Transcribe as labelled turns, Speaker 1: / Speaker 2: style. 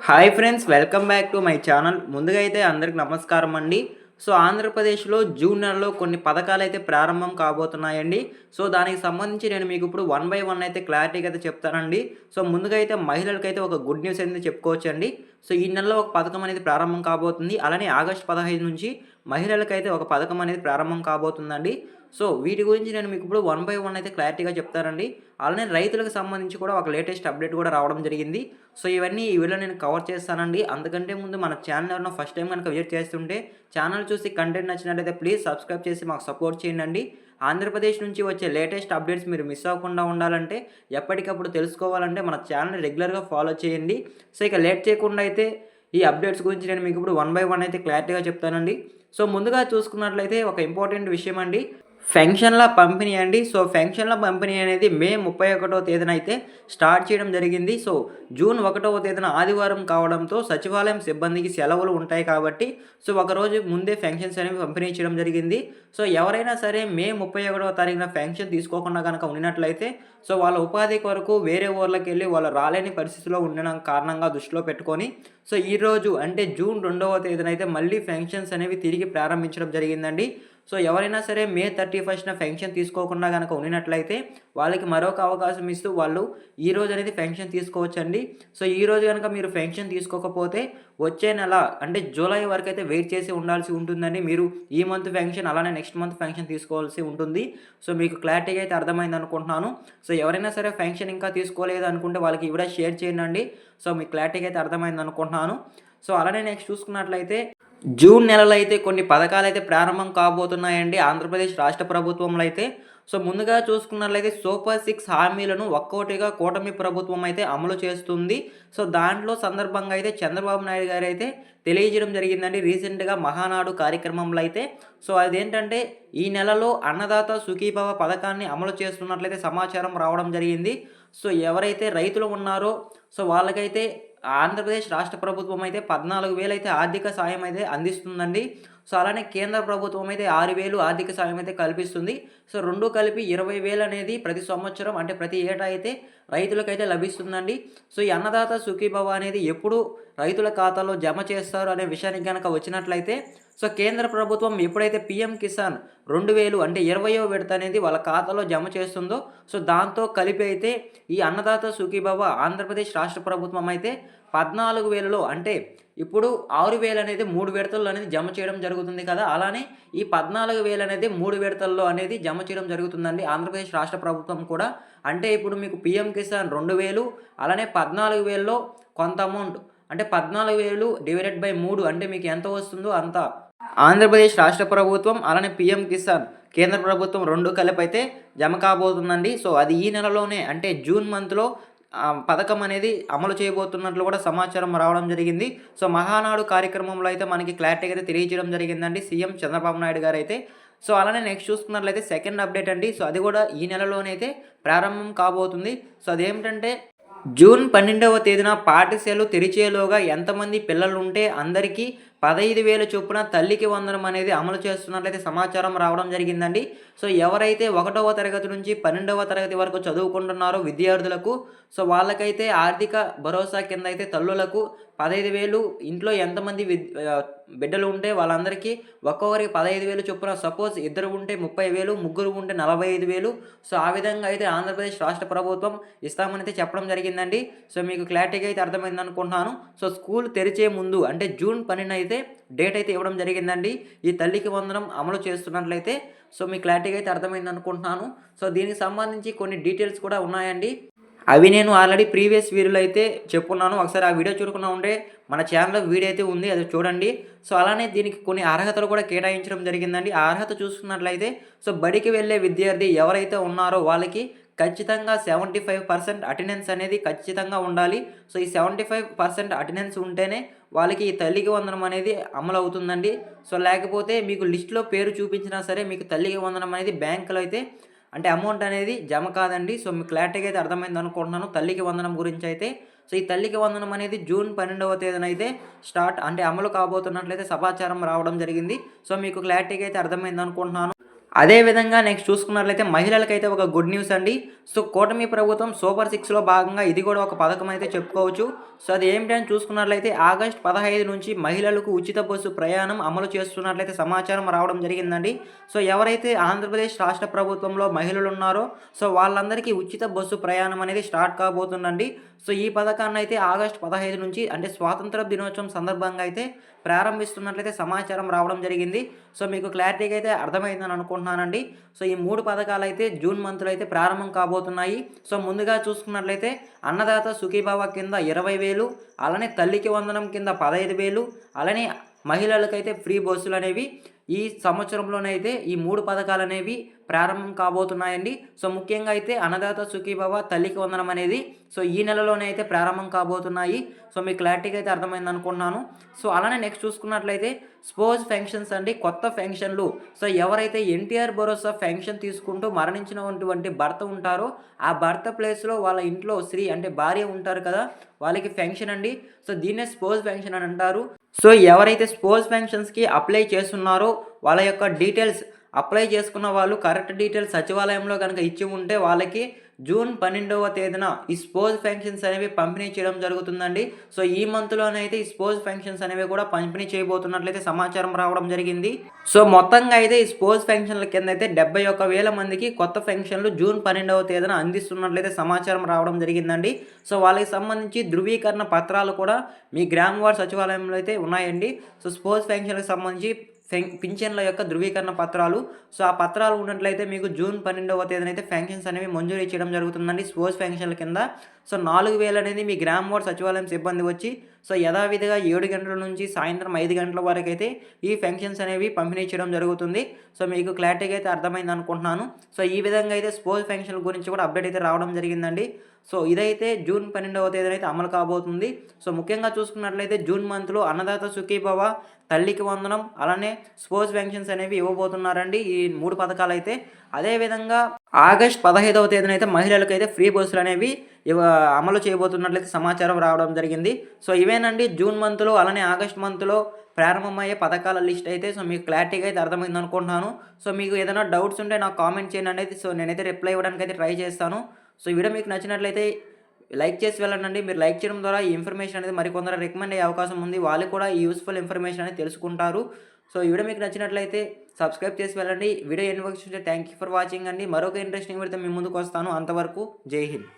Speaker 1: Hi friends, welcome back to my channel. ముందుగా అయితే అందరికి నమస్కారం అండి. సో ఆంధ్రప్రదేశ్లో జూన్ నెలలో కొన్ని పథకాలు అయితే ప్రారంభం కాబోతున్నాయండి. సో దానికి సంబంధించి నేను మీకు ఇప్పుడు వన్ బై వన్ అయితే క్లారిటీగా అయితే చెప్తానండి. సో ముందుగా అయితే మహిళలకైతే ఒక గుడ్ న్యూస్ అనేది చెప్పుకోవచ్చండి. సో ఈ నెలలో ఒక పథకం అనేది ప్రారంభం కాబోతుంది. అలానే ఆగస్టు 15 నుంచి మహిళలకైతే ఒక పథకం అనేది ప్రారంభం కాబోతుందండి. సో వీటి గురించి నేను మీకు ఇప్పుడు వన్ బై వన్ అయితే క్లారిటీగా చెప్తానండి. అలానే రైతులకు సంబంధించి కూడా ఒక లేటెస్ట్ అప్డేట్ కూడా రావడం జరిగింది. సో ఇవన్నీ ఈ వీడియోలో నేను కవర్ చేస్తానండి. అంతకంటే ముందు మన ఛానల్ ఎవరైనా ఫస్ట్ టైం కనుక విజిట్ చేస్తుంటే ఛానల్ చూసి కంటెంట్ నచ్చినట్లయితే ప్లీజ్ సబ్స్క్రైబ్ చేసి మాకు సపోర్ట్ చేయండి. ఆంధ్రప్రదేశ్ నుంచి వచ్చే లేటెస్ట్ అప్డేట్స్ మీరు మిస్ అవ్వకుండా ఉండాలంటే, ఎప్పటికప్పుడు తెలుసుకోవాలంటే మన ఛానల్ రెగ్యులర్గా ఫాలో చేయండి. సో ఇక లేట్ చేయకుండా అయితే ఈ అప్డేట్స్ గురించి నేను మీకు ఇప్పుడు వన్ బై వన్ అయితే క్లారిటీగా చెప్తానండి. సో ముందుగా చూసుకున్నట్లయితే ఒక ఇంపార్టెంట్ విషయం అండి. ఫెన్షన్ల పంపిణీ అండి. సో ఫెన్షన్ల పంపిణీ అనేది మే 31వ తేదీన అయితే స్టార్ట్ చేయడం జరిగింది. సో జూన్ 1వ తేదీన ఆదివారం కావడంతో సచివాలయం సిబ్బందికి సెలవులు ఉంటాయి కాబట్టి సో ఒకరోజు ముందే ఫెన్షన్స్ అనేవి పంపిణీ చేయడం జరిగింది. సో ఎవరైనా సరే మే 31వ తారీఖున ఫెన్షన్ తీసుకోకుండా కనుక ఉన్నట్లయితే సో వాళ్ళ ఉపాధి కొరకు వేరే ఊర్లకు వెళ్ళి వాళ్ళు రాలేని పరిస్థితిలో ఉండడం కారణంగా దృష్టిలో పెట్టుకొని సో ఈరోజు అంటే జూన్ 2వ తేదీన అయితే మళ్ళీ ఫెన్షన్స్ అనేవి తిరిగి ప్రారంభించడం జరిగిందండి. సో ఎవరైనా సరే మే 31న ఫెన్షన్ తీసుకోకుండా కనుక ఉన్నట్లయితే వాళ్ళకి మరొక అవకాశం ఇస్తూ వాళ్ళు ఈరోజు అనేది ఫెన్షన్ తీసుకోవచ్చండి. సో ఈరోజు కనుక మీరు ఫెన్షన్ తీసుకోకపోతే వచ్చే నెల అంటే జూలై వరకు అయితే వెయిట్ చేసి ఉండాల్సి ఉంటుందండి. మీరు ఈ మంత్ ఫెన్షన్ అలానే నెక్స్ట్ మంత్ ఫెన్షన్ తీసుకోవాల్సి ఉంటుంది. సో మీకు క్లారిటీగా అయితే అర్థమైంది అనుకుంటున్నాను. సో ఎవరైనా సరే ఫెన్షన్ ఇంకా తీసుకోలేదు అనుకుంటే వాళ్ళకి ఇవిడ షేర్ చేయండి. సో మీకు క్లారిటీగా అయితే అర్థమైంది అనుకుంటున్నాను. సో అలానే నెక్స్ట్ చూసుకున్నట్లయితే జూన్ నెలలో అయితే కొన్ని పథకాలు అయితే ప్రారంభం కాబోతున్నాయండి ఆంధ్రప్రదేశ్ రాష్ట్ర ప్రభుత్వంలో అయితే. సో ముందుగా చూసుకున్నట్లయితే సూపర్ 6 హామీలను ఒక్కొక్కటిగా కూటమి ప్రభుత్వం అయితే అమలు చేస్తుంది. సో దాంట్లో సందర్భంగా అయితే చంద్రబాబు నాయుడు గారు అయితే తెలియజేయడం జరిగిందండి రీసెంట్గా మహానాడు కార్యక్రమంలో అయితే. సో అదేంటంటే ఈ నెలలో అన్నదాత సుఖీభవ పథకాన్ని అమలు చేస్తున్నట్లయితే సమాచారం రావడం జరిగింది. సో ఎవరైతే రైతులు ఉన్నారో సో వాళ్ళకైతే ఆంధ్రప్రదేశ్ రాష్ట్ర ప్రభుత్వం అయితే 14,000 అయితే ఆర్థిక సాయం అయితే అందిస్తుందండి. సో అలానే కేంద్ర ప్రభుత్వం అయితే 6,000 ఆర్థిక సాయం అయితే కల్పిస్తుంది. సో రెండు కలిపి 20,000 అనేది ప్రతి సంవత్సరం అంటే ప్రతి ఏటా అయితే రైతులకైతే లభిస్తుందండి. సో ఈ అన్నదాత సుఖీభవ అనేది ఎప్పుడు రైతుల ఖాతాలో జమ చేస్తారు అనే విషయానికి కనుక వచ్చినట్లయితే సో కేంద్ర ప్రభుత్వం ఎప్పుడైతే పీఎం కిసాన్ 2,000 అంటే 20వ విడత అనేది వాళ్ళ ఖాతాలో జమ చేస్తుందో సో దాంతో కలిపి అయితే ఈ అన్నదాత సుఖీభవ ఆంధ్రప్రదేశ్ రాష్ట్ర ప్రభుత్వం అయితే 14,000లో అంటే ఇప్పుడు 6,000 అనేది 3 విడతల్లో అనేది జమ చేయడం జరుగుతుంది కదా. అలానే ఈ 14,000 అనేది 3 విడతల్లో అనేది జమ చేయడం జరుగుతుందండి ఆంధ్రప్రదేశ్ రాష్ట్ర ప్రభుత్వం కూడా. అంటే ఇప్పుడు మీకు పీఎం కిసాన్ 2,000 అలానే 14,000లో కొంత అమౌంట్ అంటే 14,000 డివైడెడ్ బై 3 అంటే మీకు ఎంత వస్తుందో అంత ఆంధ్రప్రదేశ్ రాష్ట్ర ప్రభుత్వం అలానే పీఎం కిసాన్ కేంద్ర ప్రభుత్వం రెండు కలిపి అయితే జమ కాబోతుందండి. సో అది ఈ నెలలోనే అంటే జూన్ మంత్లో పథకం అనేది అమలు చేయబోతున్నట్లు కూడా సమాచారం రావడం జరిగింది. సో మహానాడు కార్యక్రమంలో అయితే మనకి క్లారిటీగా అయితే తెలియజేయడం జరిగిందండి సీఎం చంద్రబాబు నాయుడు గారు అయితే. సో అలానే నెక్స్ట్ చూసుకున్నట్లయితే సెకండ్ అప్డేట్ అండి. సో అది కూడా ఈ నెలలోనైతే ప్రారంభం కాబోతుంది. సో అదేమిటంటే జూన్ 12వ తేదీన పాఠశాలలు తెరిచేలోగా ఎంతమంది పిల్లలు ఉంటే అందరికీ 15,000 చొప్పున తల్లికి వందనం అనేది అమలు చేస్తున్నట్లయితే సమాచారం రావడం జరిగిందండి. సో ఎవరైతే 1వ తరగతి నుంచి 12వ తరగతి వరకు చదువుకుంటున్నారో విద్యార్థులకు సో వాళ్ళకైతే ఆర్థిక భరోసా కింద అయితే తల్లులకు 15,000 ఇంట్లో ఎంతమంది బిడ్డలు ఉంటే వాళ్ళందరికీ ఒక్కొక్కరికి 15,000 చొప్పున సపోజ్ ఇద్దరు ఉంటే 30,000 ముగ్గురు ఉంటే 45,000 సో ఆ విధంగా అయితే ఆంధ్రప్రదేశ్ రాష్ట్ర ప్రభుత్వం ఇస్తామని అయితే చెప్పడం జరిగిందండి. సో మీకు క్లారిటీగా అయితే అర్థమైంది అనుకుంటున్నాను. సో స్కూల్ తెరిచే ముందు అంటే జూన్ 12 అయితే డేట్ అయితే ఇవ్వడం జరిగిందండి ఈ తల్లికి వందనం అమలు చేస్తున్నట్లయితే. సో మీ క్లారిటీగా అయితే అర్థమైంది అనుకుంటున్నాను. సో దీనికి సంబంధించి కొన్ని డీటెయిల్స్ కూడా ఉన్నాయండి. అవి నేను ఆల్రెడీ ప్రీవియస్ వీడియోలో అయితే చెప్పున్నాను. ఒకసారి ఆ వీడియో చూడకుండా ఉంటే మన ఛానల్లో వీడియో అయితే ఉంది, అది చూడండి. సో అలానే దీనికి కొన్ని అర్హతలు కూడా కేటాయించడం జరిగిందండి. ఆ అర్హత చూసుకున్నట్లయితే సో బడికి వెళ్ళే విద్యార్థి ఎవరైతే ఉన్నారో వాళ్ళకి ఖచ్చితంగా 75% అటెండెన్స్ అనేది ఖచ్చితంగా ఉండాలి. సో ఈ 75% అటెండెన్స్ ఉంటేనే వాళ్ళకి ఈ తల్లికి వందనం అనేది అమలు అవుతుందండి. సో లేకపోతే మీకు లిస్టులో పేరు చూపించినా సరే మీకు తల్లికి వందనం అనేది బ్యాంకులో అయితే అంటే అమౌంట్ అనేది జమ కాదండి. సో మీకు క్లారిటీగా అయితే అర్థమైంది అనుకుంటున్నాను తల్లికి వందనం గురించి అయితే. సో ఈ తల్లికి వందనం అనేది జూన్ 12వ తేదీన అయితే స్టార్ట్ అంటే అమలు కాబోతున్నట్లయితే సమాచారం రావడం జరిగింది. సో మీకు క్లారిటీగా అయితే అర్థమైంది అనుకుంటున్నాను. అదే విధంగా నెక్స్ట్ చూసుకున్నట్లయితే మహిళలకైతే ఒక గుడ్ న్యూస్ అండి. సో, కూటమి ప్రభుత్వం సూపర్ సిక్స్‌లో భాగంగా ఇది కూడా ఒక పథకం అయితే చెప్పుకోవచ్చు. సో, అది ఏమిటి అని చూసుకున్నట్లయితే ఆగస్టు 15 నుంచి మహిళలకు ఉచిత బస్సు ప్రయాణం అమలు చేస్తున్నట్లయితే సమాచారం రావడం జరిగిందండి. సో, ఎవరైతే ఆంధ్రప్రదేశ్ రాష్ట్ర ప్రభుత్వంలో మహిళలున్నారో సో, వాళ్ళందరికీ ఉచిత బస్సు ప్రయాణం అనేది స్టార్ట్ కాబోతుందండి. సో, ఈ పథకాన్నయితే ఆగస్టు 15 నుంచి అంటే స్వాతంత్ర దినోత్సవం సందర్భంగా అయితే ప్రారంభిస్తున్నట్లయితే సమాచారం రావడం జరిగింది. సో, మీకు క్లారిటీగా అయితే అర్థమైందని అనుకుంటున్నానండి. సో, ఈ 3 పథకాలైతే జూన్ మంత్‌లో అయితే ప్రారంభం కాబోతున్నాయి. సో, ముందుగా చూసుకున్నట్లయితే అన్నదాత సుఖీభవ కింద 20,000 అలానే తల్లికి వందనం కింద 15,000 అలానే మహిళలకైతే ఫ్రీ బస్సులనేవి ఈ సంవత్సరంలోనైతే ఈ 3 పథకాలనేవి ప్రారంభం కాబోతున్నాయండి. సో, ముఖ్యంగా అయితే అన్నదాత సుఖీభవ, తల్లికి వందనం అనేది సో, ఈ నెలలోనే అయితే ప్రారంభం కాబోతున్నాయి. సో, మీకు క్లారిటీగా అయితే అర్థమైందనుకుంటున్నాను. సో, అలానే నెక్స్ట్ చూసుకున్నట్లయితే స్పోజ్ పెన్షన్స్ అండి. కొత్త పెన్షన్‌లు సో, ఎవరైతే ఎన్టీఆర్ భరోసా పెన్షన్ తీసుకుంటూ మరణించినటువంటి భర్త ఉంటారో, ఆ భర్త ప్లేస్‌లో వాళ్ళ ఇంట్లో స్త్రీ అంటే భార్య ఉంటారు కదా! వాళ్ళకి పెన్షన్ అండి. సో, దీన్నే స్పోజ్ పెన్షన్ అని అంటారు. సో, ఎవరైతే స్పోజ్ పెన్షన్స్‌కి అప్లై చేసున్నారో వాళ్ళ యొక్క డీటెయిల్స్ అప్లై చేసుకున్న వాళ్ళు కరెక్ట్ డీటెయిల్స్ సచివాలయంలో గనుక ఇచ్చి ఉంటే వాళ్ళకి జూన్ 12వ తేదీన ఈ స్పోజ్ పెన్షన్స్ అనేవి పంపిణీ చేయడం జరుగుతుందండి. సో, ఈ మంత్‌లోనైతే ఈ స్పోజ్ పెన్షన్స్ అనేవి కూడా పంపిణీ చేయబోతున్నట్లయితే సమాచారం రావడం జరిగింది. సో, మొత్తంగా అయితే ఈ స్పోజ్ పెన్షన్ల కిందైతే 71,000 మందికి కొత్త పెన్షన్‌లు జూన్ 12వ తేదీన అందిస్తున్నట్లయితే సమాచారం రావడం జరిగిందండి. సో, వాళ్ళకి సంబంధించి ధృవీకరణ పత్రాలు కూడా మీ గ్రామ వార్డ్ సచివాలయంలో అయితే ఉన్నాయండి. సో, స్పోజ్ పెన్షన్‌లకు సంబంధించి పింఛన్ల యొక్క ధృవీకరణ పత్రాలు. సో, ఆ పత్రాలు ఉన్నట్లయితే మీకు జూన్ 12వ తేదీనైతే పెన్షన్స్ అనేవి మంజూరు చేయడం జరుగుతుందండి స్పోజ్ పెన్షన్ల కింద. సో, 4,000 అనేది మీ గ్రామ వార్డ్ సచివాలయం సిబ్బంది వచ్చి సో, యథావిధిగా 7 గంటల నుంచి సాయంత్రం 5 గంటల వరకైతే ఈ పెన్షన్స్ అనేవి పంపిణీ చేయడం జరుగుతుంది. సో, మీకు క్లారిటీగా అయితే అర్థమైందనుకుంటున్నాను. సో, ఈ విధంగా అయితే స్పోజ్ పెన్షన్ల గురించి కూడా అప్డేట్ అయితే రావడం జరిగిందండి. సో, ఇదైతే జూన్ 12వ తేదీన అయితే అమలు కాబోతుంది. సో, ముఖ్యంగా చూసుకున్నట్లయితే జూన్ మంత్‌లో అన్నదాత సుఖీభవ, తల్లికి వందనం అలానే స్పోజ్ పెన్షన్స్ అనేవి ఇవ్వబోతున్నారండి ఈ 3 పథకాలైతే. అదేవిధంగా ఆగస్టు 15వ తేదీన అయితే మహిళలకైతే ఫ్రీ బస్సులనేవి అమలు చేయబోతున్నట్లయితే సమాచారం రావడం జరిగింది. సో, ఇవేనండి జూన్ మంత్‌లో అలానే ఆగస్ట్ మంత్‌లో ప్రారంభమయ్యే పథకాల లిస్ట్ అయితే. సో, మీకు క్లారిటీగా అయితే అర్థమైందనుకుంటున్నాను. సో, మీకు ఏదైనా డౌట్స్ ఉంటే నాకు కామెంట్ చేయండి. సో, నేనైతే రిప్లై ఇవ్వడానికైతే ట్రై చేస్తాను. సో, ఈ వీడియో మీకు నచ్చినట్లయితే లైక్ చేసి వెళ్ళండి. మీరు లైక్ చేయడం ద్వారా ఈ ఇన్ఫర్మేషన్ అనేది మరికొందరు రికమెండ్ అయ్యే అవకాశం ఉంది. వాళ్ళు కూడా ఈ యూస్‌ఫుల్ ఇన్ఫర్మేషన్ అనేది తెలుసుకుంటారు. సో, ఈ వీడియో మీకు నచ్చినట్లయితే సబ్స్క్రైబ్ చేసి వెళ్ళండి. వీడియో ఎన్ని వరకు చూస్తే థాంక్ యూ ఫర్ వాచింగ్ అండి. మరొక ఇంట్రెస్టింగ్ వీడియోతో మీ ముందుకు వస్తాను. అంతవరకు జై హింద్.